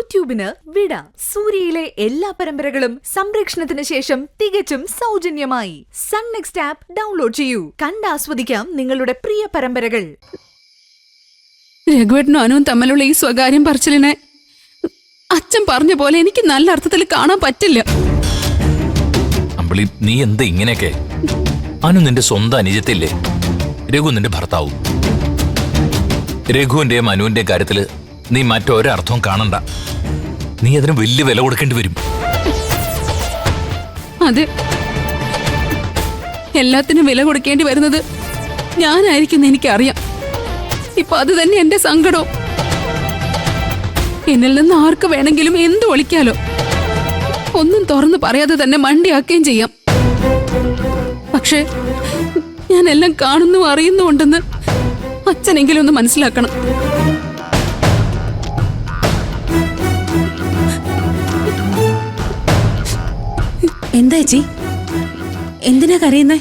യൂട്യൂബിന് വിട. സൂര്യയിലെ എല്ലാ പരമ്പരകളും സംരക്ഷണത്തിന് ശേഷം തികച്ചും സൗജന്യമായി. സൺ നെക്സ്റ്റ് ആപ്പ് ഡൗൺലോഡ് ചെയ്യൂ. കണ്ടാസ്വദിക്കാം നിങ്ങളുടെ പ്രിയ പരമ്പരകൾ. രഘുവേട്ടനും അനുവും തമ്മിലുള്ള ഈ സ്വകാര്യം പറച്ചിലിനെ അച്ഛൻ പറഞ്ഞ പോലെ എനിക്ക് നല്ല അർത്ഥത്തിൽ കാണാൻ പറ്റില്ല. അമ്പിളി, നീ എന്താ ഇങ്ങനെയൊക്കെ? അനു നിന്റെ സ്വന്തം അനുജത്തില്ലേ? രഘു നിന്റെ ഭർത്താവും. രഘുവിന്റെയും അനുവിന്റെയും കാര്യത്തില് നീ മറ്റൊരർത്ഥവും കാണണ്ട. നീ അതിന് വലിയ വില കൊടുക്കേണ്ടി വരും. അതെ, എല്ലാത്തിനും വില കൊടുക്കേണ്ടി വരുന്നത് ഞാനായിരിക്കും എനിക്കറിയാം. ഇപ്പൊ അത് തന്നെ എന്റെ സങ്കടവും. എന്നിൽ നിന്ന് ആർക്ക് വേണമെങ്കിലും എന്ത് ഒളിക്കാലോ. ഒന്നും തുറന്നു പറയാതെ തന്നെ മണ്ടിയാക്കുകയും ചെയ്യാം. പക്ഷേ ഞാൻ എല്ലാം കാണുന്നു അറിയുന്നുണ്ടെന്ന് അച്ഛനെങ്കിലും ഒന്ന് മനസ്സിലാക്കണം. എന്താ ചേച്ചി, എന്തിനാ കരയുന്നേ?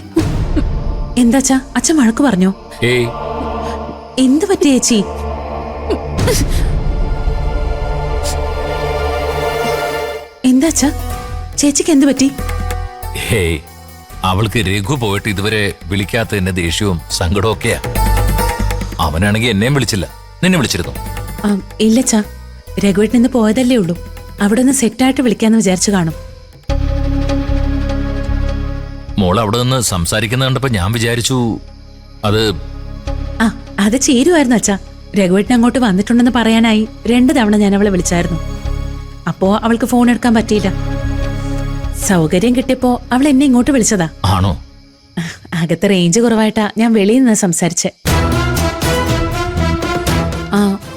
എന്താച്ചാ അച്ഛൻ വഴക്ക് പറഞ്ഞോ? ഏയ്, എന്ത് പറ്റി ചേച്ചി? എന്താച്ചാ ചേച്ചിക്ക് എന്ത് പറ്റി? ഹേയ്, അവൾക്ക് രഘു പോയിട്ട് ഇതുവരെ വിളിക്കാത്തതിന്റെ ദേഷ്യവും സങ്കടവും ഒക്കെയാ. അവനാണെങ്കിൽ എന്നെയും വിളിച്ചില്ല. നിന്നെ വിളിച്ചിരുന്നു? ഇല്ലച്ചാ, രഘുവേട്ടൻ ഇന്ന് പോയതല്ലേ ഉള്ളൂ. അവിടെ നിന്ന് സെറ്റായിട്ട് വിളിക്കാന്ന് വിചാരിച്ചു കാണും. മോൾ അവിടെ നിന്ന് സംസാരിക്കുന്ന കണ്ടപ്പോ ഞാൻ വിചാരിച്ചു അത് ചേരുമായിരുന്നു അച്ഛാ. രഘുവേട്ടൻ അങ്ങോട്ട് വന്നിട്ടുണ്ടെന്ന് പറയാനായി 2 തവണ ഞാൻ അവളെ വിളിച്ചായിരുന്നു. അപ്പോ അവൾക്ക് ഫോൺ എടുക്കാൻ പറ്റിയില്ല. സൗകര്യം കിട്ടിയപ്പോ അവൾ എന്നെ ഇങ്ങോട്ട് വിളിച്ചതാ. ആണോ? അകത്ത് റേഞ്ച് കുറവായിട്ടാ ഞാൻ വെളിയിൽ നിന്ന് സംസാരിച്ചേ.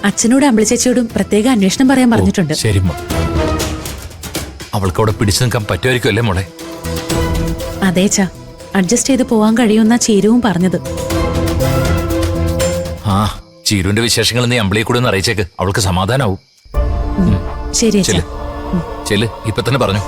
അച്ഛനോടും അമ്പിളി ചേച്ചിയോടും പ്രത്യേക അന്വേഷണം പറയാൻ പറഞ്ഞിട്ടുണ്ട്. ശരി, അവൾക്ക് അവിടെ പിടിച്ചു നിൽക്കാൻ പറ്റുമായിരിക്കും അല്ലേ മോളെ? അതേച്ചാ, അഡ്ജസ്റ്റ് ചെയ്ത് പോവാൻ കഴിയുമെന്നാ ചീരുവും പറഞ്ഞത്. ചീരുവിന്റെ വിശേഷങ്ങൾ നീ അമ്പിളിയെ കൂടെ ഒന്ന് അറിയിച്ചേക്ക്. അവൾക്ക് സമാധാനാവും. ശരി അച്ഛാ. ചെല്, ഇപ്പൊ തന്നെ പറഞ്ഞു.